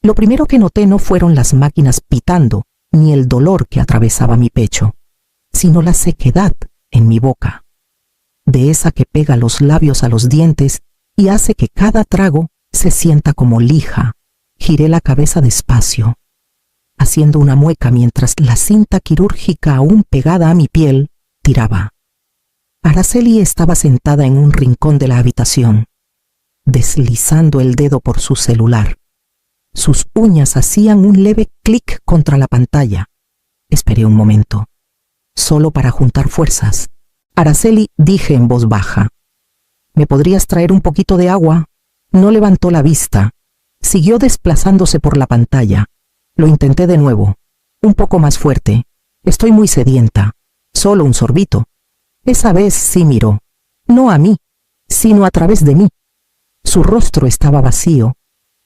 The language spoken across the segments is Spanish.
Lo primero que noté no fueron las máquinas pitando, ni el dolor que atravesaba mi pecho, sino la sequedad en mi boca, de esa que pega los labios a los dientes y hace que cada trago se sienta como lija. Giré la cabeza despacio, haciendo una mueca mientras la cinta quirúrgica aún pegada a mi piel tiraba. Araceli estaba sentada en un rincón de la habitación, deslizando el dedo por su celular. Sus uñas hacían un leve clic contra la pantalla. Esperé un momento, solo para juntar fuerzas. Araceli, dije en voz baja. ¿Me podrías traer un poquito de agua? No levantó la vista. Siguió desplazándose por la pantalla. Lo intenté de nuevo, un poco más fuerte. Estoy muy sedienta. Solo un sorbito. Esa vez sí miró, no a mí, sino a través de mí. Su rostro estaba vacío,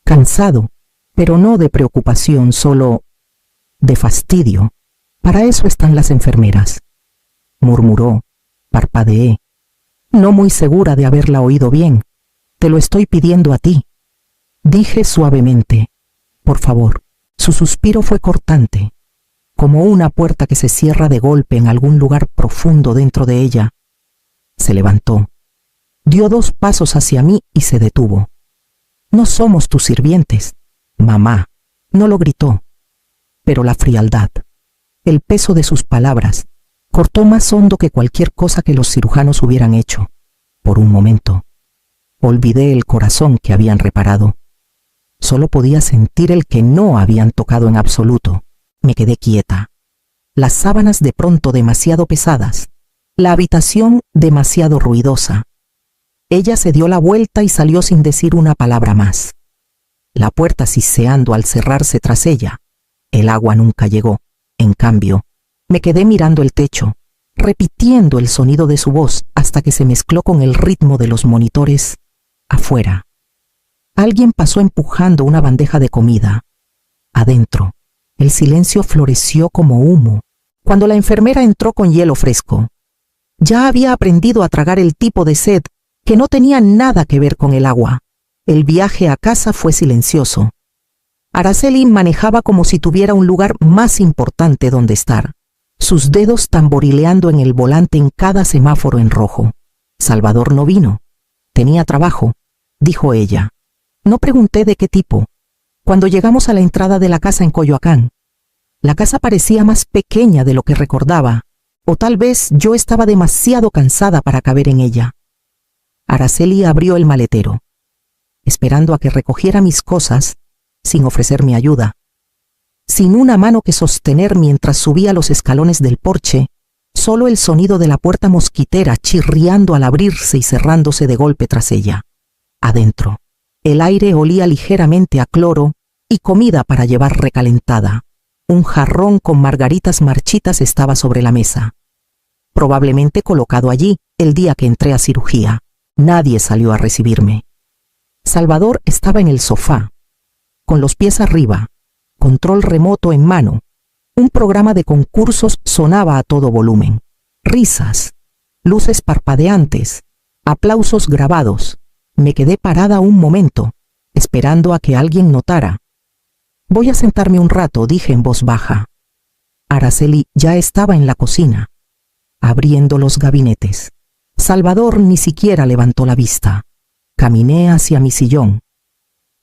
cansado, pero no de preocupación, solo de fastidio. Para eso están las enfermeras. Murmuró, parpadeé, no muy segura de haberla oído bien. Te lo estoy pidiendo a ti. Dije suavemente, por favor. Su suspiro fue cortante, como una puerta que se cierra de golpe en algún lugar profundo dentro de ella. Se levantó, dio 2 pasos hacia mí y se detuvo. No somos tus sirvientes, mamá. No lo gritó, pero la frialdad, el peso de sus palabras, cortó más hondo que cualquier cosa que los cirujanos hubieran hecho. Por un momento, olvidé el corazón que habían reparado. Solo podía sentir el que no habían tocado en absoluto. Me quedé quieta. Las sábanas de pronto demasiado pesadas, la habitación demasiado ruidosa. Ella se dio la vuelta y salió sin decir una palabra más. La puerta siseando al cerrarse tras ella. El agua nunca llegó. En cambio, me quedé mirando el techo, repitiendo el sonido de su voz hasta que se mezcló con el ritmo de los monitores afuera. Alguien pasó empujando una bandeja de comida. Adentro, el silencio floreció como humo cuando la enfermera entró con hielo fresco. Ya había aprendido a tragar el tipo de sed que no tenía nada que ver con el agua. El viaje a casa fue silencioso. Araceli manejaba como si tuviera un lugar más importante donde estar, sus dedos tamborileando en el volante en cada semáforo en rojo. Salvador no vino. Tenía trabajo, dijo ella. No pregunté de qué tipo. Cuando llegamos a la entrada de la casa en Coyoacán, la casa parecía más pequeña de lo que recordaba, o tal vez yo estaba demasiado cansada para caber en ella. Araceli abrió el maletero, esperando a que recogiera mis cosas, sin ofrecerme ayuda. Sin una mano que sostener mientras subía los escalones del porche, solo el sonido de la puerta mosquitera chirriando al abrirse y cerrándose de golpe tras ella. Adentro, el aire olía ligeramente a cloro y comida para llevar recalentada. Un jarrón con margaritas marchitas estaba sobre la mesa, probablemente colocado allí el día que entré a cirugía. Nadie salió a recibirme. Salvador estaba en el sofá, con los pies arriba, control remoto en mano. Un programa de concursos sonaba a todo volumen. Risas, luces parpadeantes, aplausos grabados. Me quedé parada un momento, esperando a que alguien notara. Voy a sentarme un rato, dije en voz baja. Araceli ya estaba en la cocina, abriendo los gabinetes. Salvador ni siquiera levantó la vista. Caminé hacia mi sillón.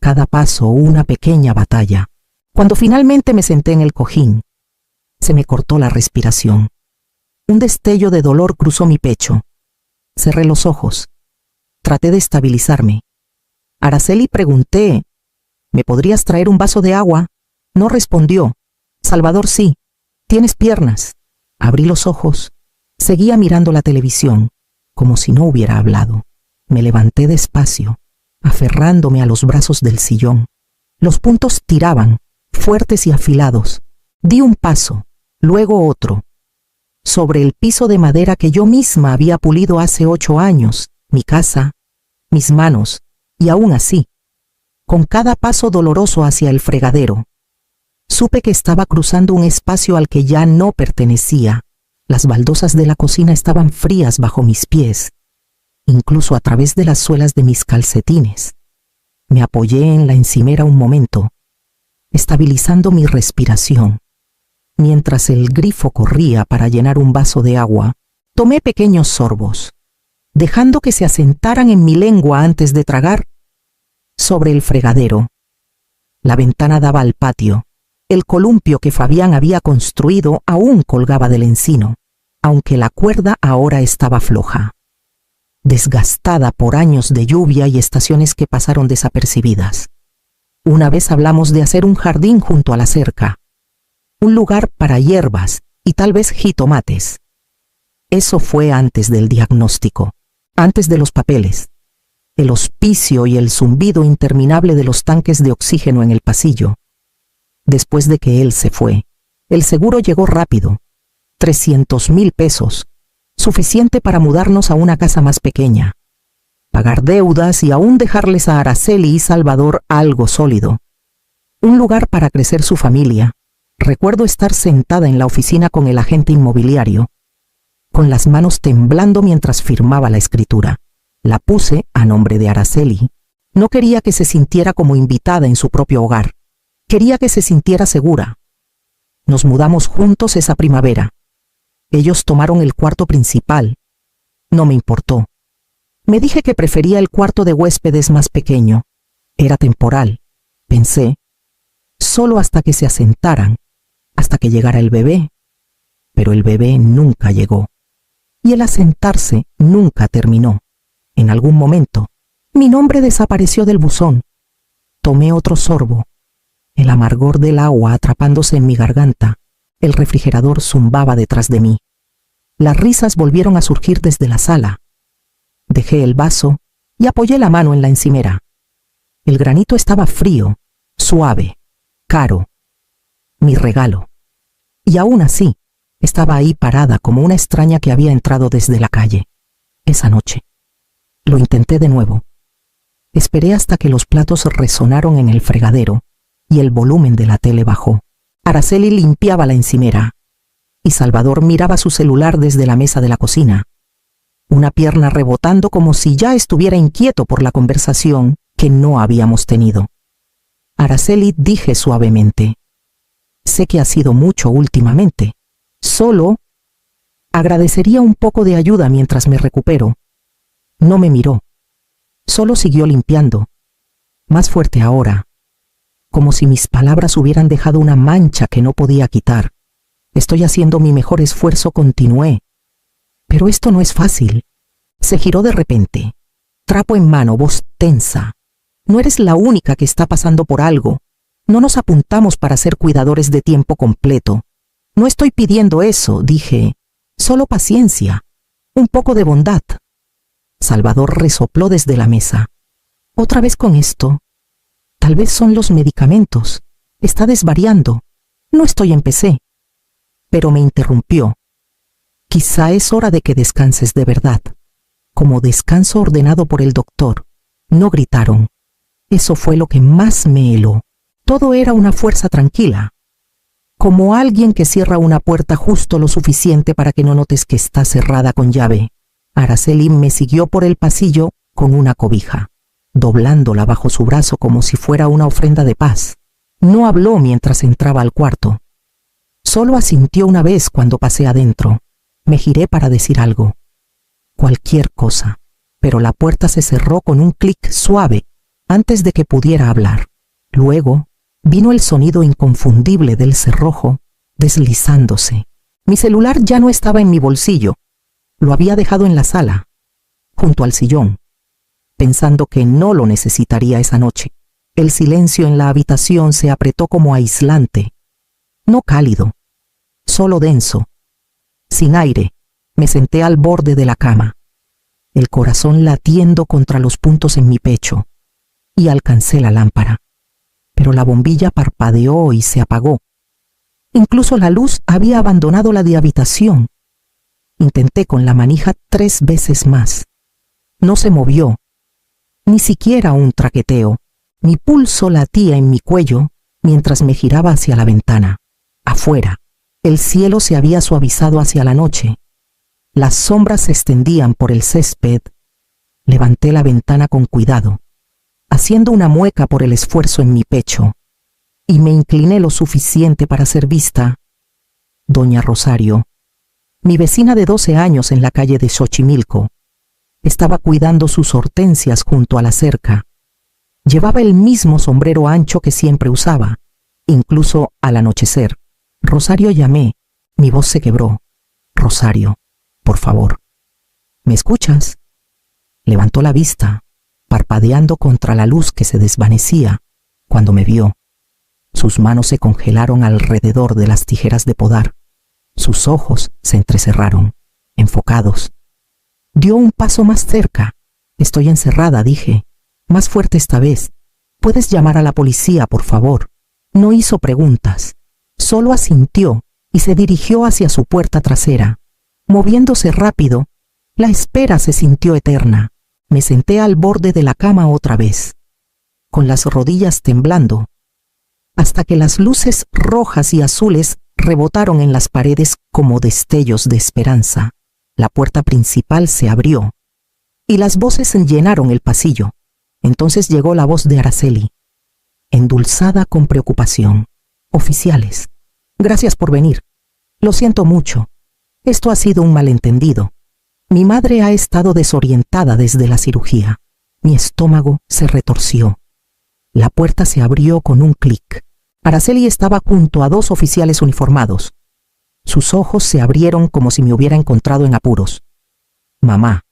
Cada paso una pequeña batalla. Cuando finalmente me senté en el cojín, se me cortó la respiración. Un destello de dolor cruzó mi pecho. Cerré los ojos. Traté de estabilizarme. Araceli, pregunté, ¿me podrías traer un vaso de agua? No respondió. Salvador, sí. ¿Tienes piernas? Abrí los ojos. Seguía mirando la televisión, como si no hubiera hablado. Me levanté despacio, aferrándome a los brazos del sillón. Los puntos tiraban, fuertes y afilados. Di un paso, luego otro. Sobre el piso de madera que yo misma había pulido hace 8 años, mi casa, mis manos, y aún así, con cada paso doloroso hacia el fregadero, supe que estaba cruzando un espacio al que ya no pertenecía. Las baldosas de la cocina estaban frías bajo mis pies, incluso a través de las suelas de mis calcetines. Me apoyé en la encimera un momento, estabilizando mi respiración. Mientras el grifo corría para llenar un vaso de agua, tomé pequeños sorbos, dejando que se asentaran en mi lengua antes de tragar. Sobre el fregadero. La ventana daba al patio. El columpio que Fabián había construido aún colgaba del encino, aunque la cuerda ahora estaba floja, desgastada por años de lluvia y estaciones que pasaron desapercibidas. Una vez hablamos de hacer un jardín junto a la cerca, un lugar para hierbas y tal vez jitomates. Eso fue antes del diagnóstico, antes de los papeles, el hospicio y el zumbido interminable de los tanques de oxígeno en el pasillo. Después de que él se fue, el seguro llegó rápido, 300,000 pesos, suficiente para mudarnos a una casa más pequeña, pagar deudas y aún dejarles a Araceli y Salvador algo sólido, un lugar para crecer su familia. Recuerdo estar sentada en la oficina con el agente inmobiliario, con las manos temblando mientras firmaba la escritura. La puse a nombre de Araceli. No quería que se sintiera como invitada en su propio hogar. Quería que se sintiera segura. Nos mudamos juntos esa primavera. Ellos tomaron el cuarto principal. No me importó. Me dije que prefería el cuarto de huéspedes más pequeño. Era temporal, pensé. Solo hasta que se asentaran, hasta que llegara el bebé. Pero el bebé nunca llegó. Y el asentarse nunca terminó. En algún momento, mi nombre desapareció del buzón. Tomé otro sorbo. El amargor del agua atrapándose en mi garganta. El refrigerador zumbaba detrás de mí. Las risas volvieron a surgir desde la sala. Dejé el vaso y apoyé la mano en la encimera. El granito estaba frío, suave, caro. Mi regalo. Y aún así, estaba ahí parada como una extraña que había entrado desde la calle. Esa noche. Lo intenté de nuevo. Esperé hasta que los platos resonaron en el fregadero y el volumen de la tele bajó. Araceli limpiaba la encimera y Salvador miraba su celular desde la mesa de la cocina, una pierna rebotando como si ya estuviera inquieto por la conversación que no habíamos tenido. Araceli, dije suavemente, sé que ha sido mucho últimamente. Solo agradecería un poco de ayuda mientras me recupero. No me miró. Solo siguió limpiando, más fuerte ahora, como si mis palabras hubieran dejado una mancha que no podía quitar. Estoy haciendo mi mejor esfuerzo, continué. Pero esto no es fácil. Se giró de repente, trapo en mano, voz tensa. No eres la única que está pasando por algo. No nos apuntamos para ser cuidadores de tiempo completo. No estoy pidiendo eso, dije. Solo paciencia, un poco de bondad. Salvador resopló desde la mesa. Otra vez con esto. Tal vez son los medicamentos. Está desvariando. No estoy en PC. Pero me interrumpió. Quizá es hora de que descanses de verdad. Como descanso ordenado por el doctor. No gritaron. Eso fue lo que más me heló. Todo era una fuerza tranquila. Como alguien que cierra una puerta justo lo suficiente para que no notes que está cerrada con llave. Araceli me siguió por el pasillo con una cobija, doblándola bajo su brazo como si fuera una ofrenda de paz. No habló mientras entraba al cuarto. Solo asintió una vez cuando pasé adentro. Me giré para decir algo. Cualquier cosa. Pero la puerta se cerró con un clic suave antes de que pudiera hablar. Luego vino el sonido inconfundible del cerrojo deslizándose. Mi celular ya no estaba en mi bolsillo. Lo había dejado en la sala, junto al sillón, pensando que no lo necesitaría esa noche. El silencio en la habitación se apretó como aislante, no cálido, solo denso. Sin aire, me senté al borde de la cama, el corazón latiendo contra los puntos en mi pecho, y alcancé la lámpara. Pero la bombilla parpadeó y se apagó. Incluso la luz había abandonado la de habitación. Intenté con la manija 3 veces más. No se movió, ni siquiera un traqueteo. Mi pulso latía en mi cuello mientras me giraba hacia la ventana. Afuera, el cielo se había suavizado hacia la noche. Las sombras se extendían por el césped. Levanté la ventana con cuidado, haciendo una mueca por el esfuerzo en mi pecho. y me incliné lo suficiente para ser vista. Doña Rosario, mi vecina de 12 años en la calle de Xochimilco, estaba cuidando sus hortensias junto a la cerca. Llevaba el mismo sombrero ancho que siempre usaba, incluso al anochecer. Rosario, llamé. Mi voz se quebró. Rosario, por favor. ¿Me escuchas? Levantó la vista, parpadeando contra la luz que se desvanecía cuando me vio. Sus manos se congelaron alrededor de las tijeras de podar. Sus ojos se entrecerraron, enfocados. Dio un paso más cerca. Estoy encerrada, dije. Más fuerte esta vez. ¿Puedes llamar a la policía, por favor? No hizo preguntas. Solo asintió y se dirigió hacia su puerta trasera. Moviéndose rápido, la espera se sintió eterna. Me senté al borde de la cama otra vez, con las rodillas temblando, hasta que las luces rojas y azules rebotaron en las paredes como destellos de esperanza. La puerta principal se abrió y las voces llenaron el pasillo. Entonces llegó la voz de Araceli, endulzada con preocupación. Oficiales, gracias por venir. Lo siento mucho. Esto ha sido un malentendido. Mi madre ha estado desorientada desde la cirugía. Mi estómago se retorció. La puerta se abrió con un clic. Araceli estaba junto a 2 oficiales uniformados. Sus ojos se abrieron como si me hubiera encontrado en apuros. Mamá,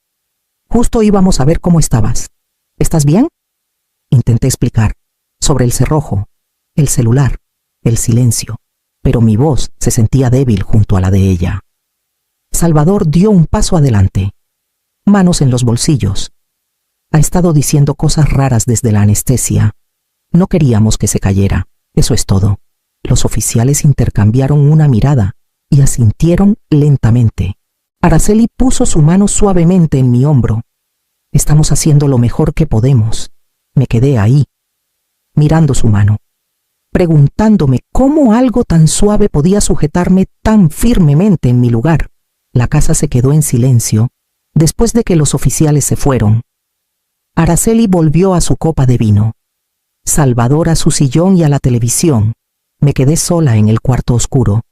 justo íbamos a ver cómo estabas. ¿Estás bien? Intenté explicar. Sobre el cerrojo, el celular, el silencio, pero mi voz se sentía débil junto a la de ella. Salvador dio un paso adelante, manos en los bolsillos. Ha estado diciendo cosas raras desde la anestesia. No queríamos que se cayera, eso es todo. Los oficiales intercambiaron una mirada y asintieron lentamente. Araceli puso su mano suavemente en mi hombro. Estamos haciendo lo mejor que podemos. Me quedé ahí, mirando su mano, preguntándome cómo algo tan suave podía sujetarme tan firmemente en mi lugar. La casa se quedó en silencio después de que los oficiales se fueron. Araceli volvió a su copa de vino, Salvador a su sillón y a la televisión. Me quedé sola en el cuarto oscuro,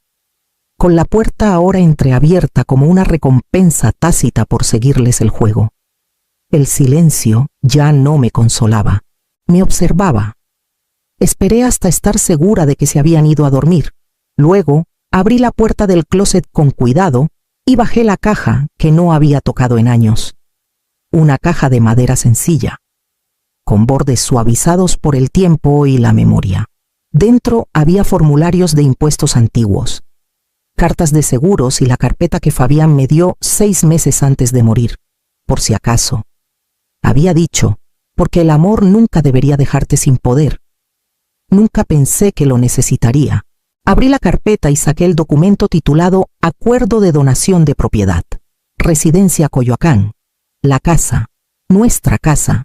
con la puerta ahora entreabierta como una recompensa tácita por seguirles el juego. El silencio ya no me consolaba, me observaba. Esperé hasta estar segura de que se habían ido a dormir. Luego abrí la puerta del closet con cuidado y bajé la caja que no había tocado en años. Una caja de madera sencilla, con bordes suavizados por el tiempo y la memoria. Dentro había formularios de impuestos antiguos, cartas de seguros y la carpeta que Fabián me dio 6 meses antes de morir, por si acaso. Había dicho, porque el amor nunca debería dejarte sin poder. Nunca pensé que lo necesitaría. Abrí la carpeta y saqué el documento titulado Acuerdo de Donación de Propiedad. Residencia Coyoacán. La casa, nuestra casa,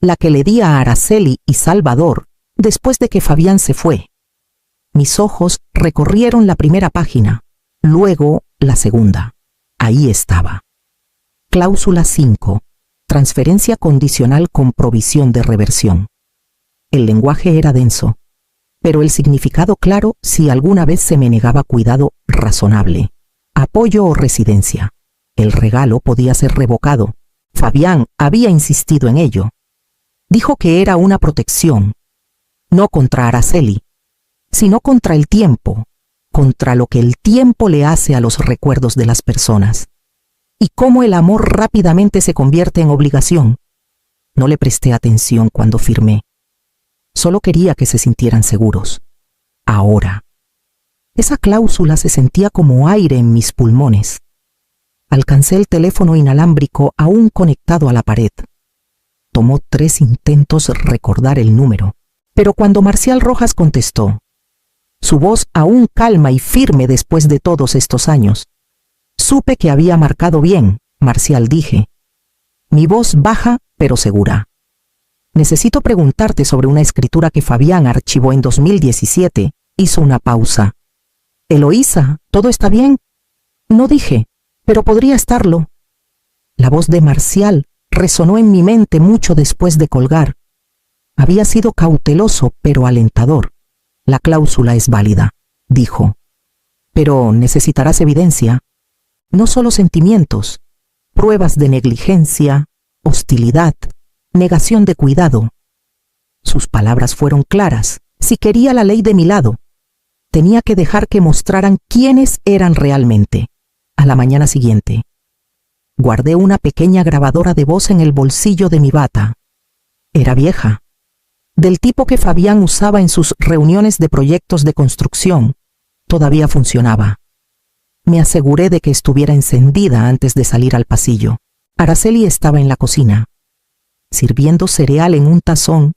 la que le di a Araceli y Salvador después de que Fabián se fue. Mis ojos recorrieron la primera página, luego la segunda. Ahí estaba. Cláusula 5. Transferencia condicional con provisión de reversión. El lenguaje era denso, pero el significado claro si alguna vez se me negaba cuidado razonable, apoyo o residencia. El regalo podía ser revocado. Fabián había insistido en ello. Dijo que era una protección, no contra Araceli, sino contra el tiempo, contra lo que el tiempo le hace a los recuerdos de las personas, y cómo el amor rápidamente se convierte en obligación. No le presté atención cuando firmé. Solo quería que se sintieran seguros. Ahora. Esa cláusula se sentía como aire en mis pulmones. Alcancé el teléfono inalámbrico aún conectado a la pared. Tomó 3 intentos recordar el número, pero cuando Marcial Rojas contestó, su voz aún calma y firme después de todos estos años, supe que había marcado bien. Marcial, dije, mi voz baja pero segura. Necesito preguntarte sobre una escritura que Fabián archivó en 2017. Hizo una pausa. Eloísa, ¿todo está bien? No dije, pero podría estarlo. La voz de Marcial resonó en mi mente mucho después de colgar. Había sido cauteloso pero alentador. La cláusula es válida, dijo. Pero necesitarás evidencia. No solo sentimientos, pruebas de negligencia, hostilidad, negación de cuidado. Sus palabras fueron claras. Si quería la ley de mi lado, tenía que dejar que mostraran quiénes eran realmente. A la mañana siguiente, guardé una pequeña grabadora de voz en el bolsillo de mi bata. Era vieja, del tipo que Fabián usaba en sus reuniones de proyectos de construcción. Todavía funcionaba. Me aseguré de que estuviera encendida antes de salir al pasillo. Araceli estaba en la cocina, sirviendo cereal en un tazón.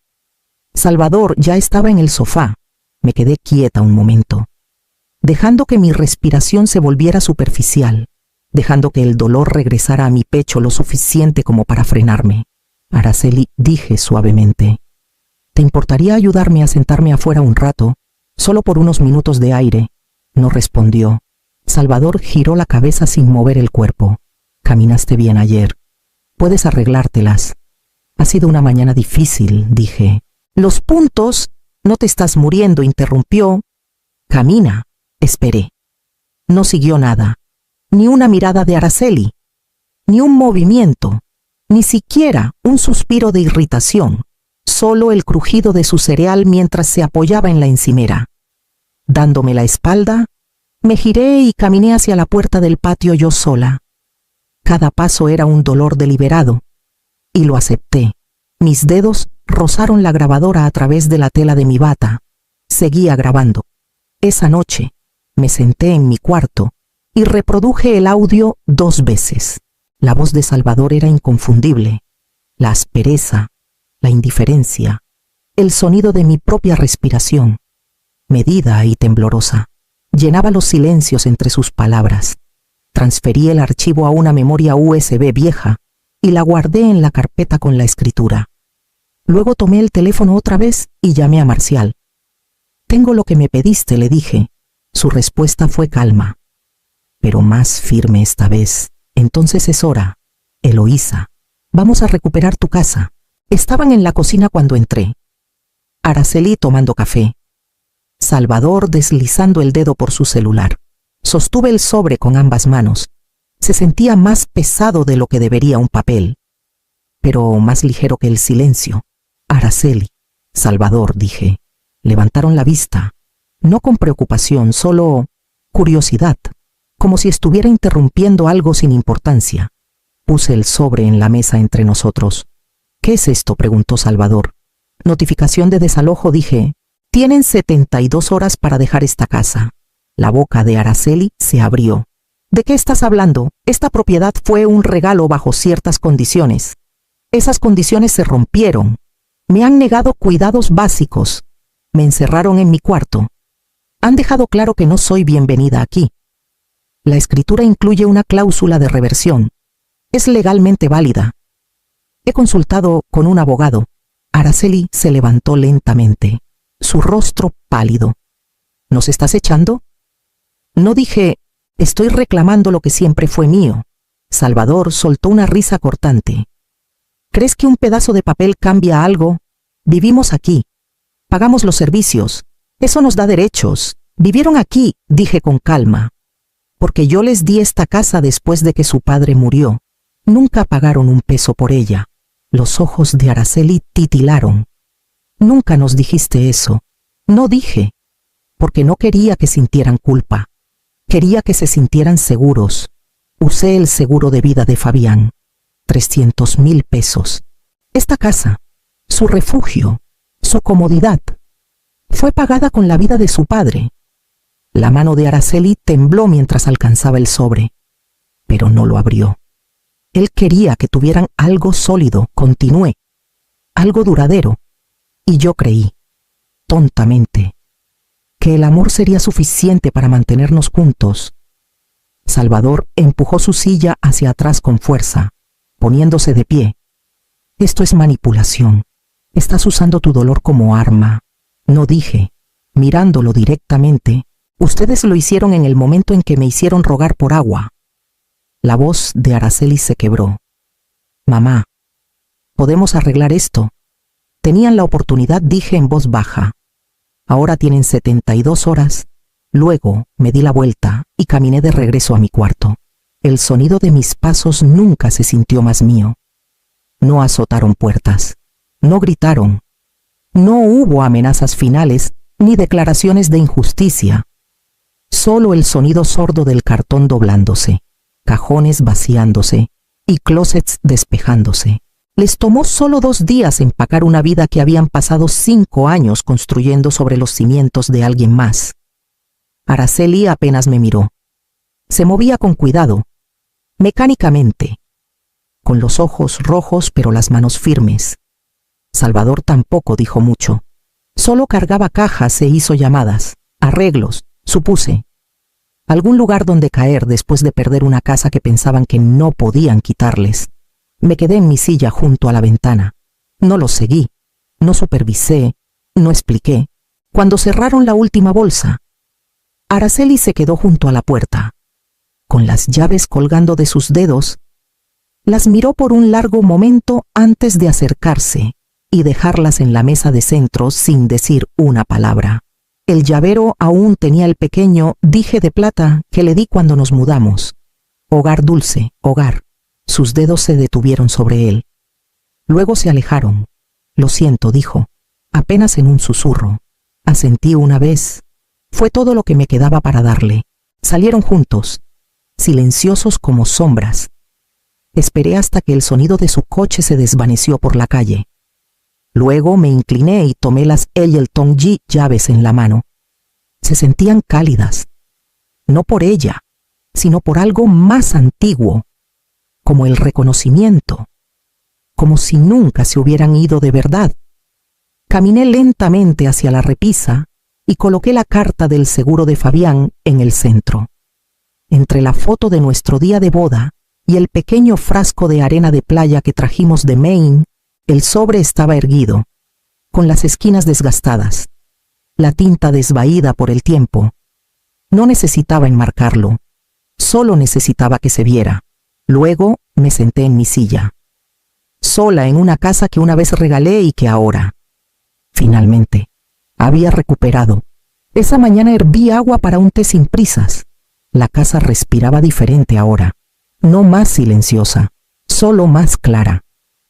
Salvador ya estaba en el sofá. Me quedé quieta un momento, dejando que mi respiración se volviera superficial, dejando que el dolor regresara a mi pecho lo suficiente como para frenarme. Araceli, dije suavemente, ¿te importaría ayudarme a sentarme afuera un rato, solo por unos minutos de aire? No respondió. Salvador giró la cabeza sin mover el cuerpo. Caminaste bien ayer. Puedes arreglártelas. Ha sido una mañana difícil, dije. Los puntos. No te estás muriendo, interrumpió. Camina. Esperé. No siguió nada. Ni una mirada de Araceli. Ni un movimiento. Ni siquiera un suspiro de irritación. Solo el crujido de su cereal mientras se apoyaba en la encimera. Dándome la espalda, me giré y caminé hacia la puerta del patio yo sola. Cada paso era un dolor deliberado, y lo acepté. Mis dedos rozaron la grabadora a través de la tela de mi bata. Seguía grabando. Esa noche, me senté en mi cuarto y reproduje el audio 2 veces. La voz de Salvador era inconfundible. La aspereza, la indiferencia, el sonido de mi propia respiración, medida y temblorosa, llenaba los silencios entre sus palabras. Transferí el archivo a una memoria USB vieja y la guardé en la carpeta con la escritura. Luego tomé el teléfono otra vez y llamé a Marcial. «Tengo lo que me pediste», le dije. Su respuesta fue calma, pero más firme esta vez. «Entonces es hora. Eloísa, vamos a recuperar tu casa». Estaban en la cocina cuando entré. Araceli tomando café. Salvador deslizando el dedo por su celular. Sostuve el sobre con ambas manos. Se sentía más pesado de lo que debería un papel, pero más ligero que el silencio. Araceli, Salvador, dije. Levantaron la vista, no con preocupación, solo curiosidad, como si estuviera interrumpiendo algo sin importancia. Puse el sobre en la mesa entre nosotros. «¿Qué es esto?», preguntó Salvador. «Notificación de desalojo», dije. «Tienen 72 horas para dejar esta casa». La boca de Araceli se abrió. «¿De qué estás hablando? Esta propiedad fue un regalo bajo ciertas condiciones. Esas condiciones se rompieron. Me han negado cuidados básicos. Me encerraron en mi cuarto. Han dejado claro que no soy bienvenida aquí. La escritura incluye una cláusula de reversión. Es legalmente válida. He consultado con un abogado». Araceli se levantó lentamente, su rostro pálido. «¿Nos estás echando?» No dije, «Estoy reclamando lo que siempre fue mío». Salvador soltó una risa cortante. «¿Crees que un pedazo de papel cambia algo? Vivimos aquí. Pagamos los servicios. Eso nos da derechos. Vivieron aquí», dije con calma, «porque yo les di esta casa después de que su padre murió. Nunca pagaron un peso por ella». Los ojos de Araceli titilaron. «Nunca nos dijiste eso». No dije, porque no quería que sintieran culpa. Quería que se sintieran seguros. Usé el seguro de vida de Fabián. 300,000 pesos. Esta casa, su refugio, su comodidad, fue pagada con la vida de su padre. La mano de Araceli tembló mientras alcanzaba el sobre, pero no lo abrió. Él quería que tuvieran algo sólido, continué, algo duradero, y yo creí, tontamente, que el amor sería suficiente para mantenernos juntos. Salvador empujó su silla hacia atrás con fuerza, poniéndose de pie. «Esto es manipulación. Estás usando tu dolor como arma». No dije, mirándolo directamente, «Ustedes lo hicieron en el momento en que me hicieron rogar por agua». La voz de Araceli se quebró. «Mamá, ¿podemos arreglar esto?» Tenían la oportunidad, dije en voz baja. Ahora tienen 72 horas. Luego me di la vuelta y caminé de regreso a mi cuarto. El sonido de mis pasos nunca se sintió más mío. No azotaron puertas, no gritaron, no hubo amenazas finales ni declaraciones de injusticia. Solo el sonido sordo del cartón doblándose, cajones vaciándose y closets despejándose. Les tomó solo 2 días empacar una vida que habían pasado 5 años construyendo sobre los cimientos de alguien más. Araceli apenas me miró. Se movía con cuidado, mecánicamente, con los ojos rojos pero las manos firmes. Salvador tampoco dijo mucho. Solo cargaba cajas e hizo llamadas, arreglos, supuse. Algún lugar donde caer después de perder una casa que pensaban que no podían quitarles. Me quedé en mi silla junto a la ventana. No los seguí, no supervisé, no expliqué. Cuando cerraron la última bolsa, Araceli se quedó junto a la puerta. Con las llaves colgando de sus dedos, las miró por un largo momento antes de acercarse y dejarlas en la mesa de centro sin decir una palabra. El llavero aún tenía el pequeño dije de plata que le di cuando nos mudamos. Hogar dulce, hogar. Sus dedos se detuvieron sobre él. Luego se alejaron. Lo siento, dijo, apenas en un susurro. Asentí una vez. Fue todo lo que me quedaba para darle. Salieron juntos, silenciosos como sombras. Esperé hasta que el sonido de su coche se desvaneció por la calle. Luego me incliné y tomé las Elton G llaves en la mano. Se sentían cálidas, no por ella, sino por algo más antiguo, como el reconocimiento, como si nunca se hubieran ido de verdad. Caminé lentamente hacia la repisa y coloqué la carta del seguro de Fabián en el centro. Entre la foto de nuestro día de boda y el pequeño frasco de arena de playa que trajimos de Maine, el sobre estaba erguido, con las esquinas desgastadas, la tinta desvaída por el tiempo. No necesitaba enmarcarlo, solo necesitaba que se viera. Luego me senté en mi silla, sola en una casa que una vez regalé y que ahora, finalmente, había recuperado. Esa mañana herví agua para un té sin prisas. La casa respiraba diferente ahora, no más silenciosa, solo más clara.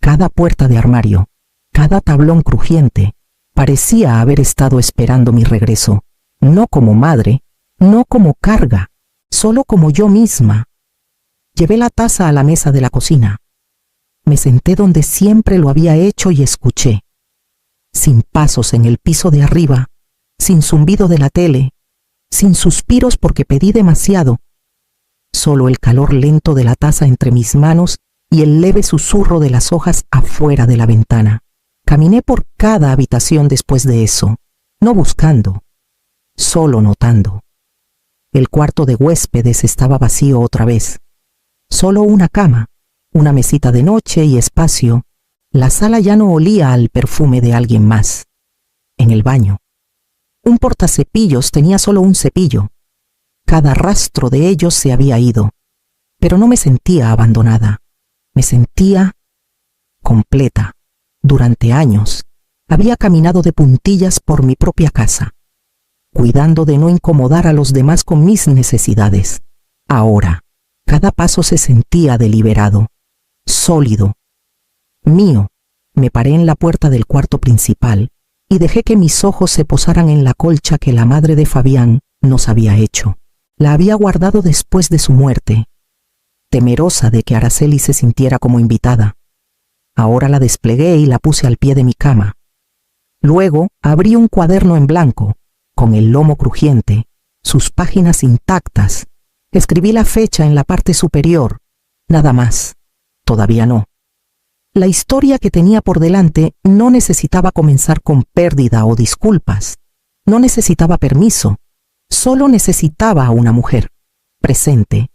Cada puerta de armario, cada tablón crujiente, parecía haber estado esperando mi regreso, no como madre, no como carga, solo como yo misma. Llevé la taza a la mesa de la cocina. Me senté donde siempre lo había hecho y escuché. Sin pasos en el piso de arriba, sin zumbido de la tele, sin suspiros porque pedí demasiado. Solo el calor lento de la taza entre mis manos y el leve susurro de las hojas afuera de la ventana. Caminé por cada habitación después de eso, no buscando, solo notando. El cuarto de huéspedes estaba vacío otra vez. Solo una cama, una mesita de noche y espacio. La sala ya no olía al perfume de alguien más. En el baño, un portacepillos tenía solo un cepillo. Cada rastro de ellos se había ido, pero no me sentía abandonada. Me sentía completa. Durante años había caminado de puntillas por mi propia casa, cuidando de no incomodar a los demás con mis necesidades. Ahora, cada paso se sentía deliberado, sólido, mío. Me paré en la puerta del cuarto principal y dejé que mis ojos se posaran en la colcha que la madre de Fabián nos había hecho. La había guardado después de su muerte, temerosa de que Araceli se sintiera como invitada. Ahora la desplegué y la puse al pie de mi cama. Luego abrí un cuaderno en blanco, con el lomo crujiente, sus páginas intactas. Escribí la fecha en la parte superior, nada más. Todavía no. La historia que tenía por delante no necesitaba comenzar con pérdida o disculpas. No necesitaba permiso. Solo necesitaba a una mujer, presente,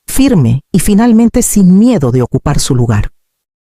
firme y finalmente sin miedo de ocupar su lugar.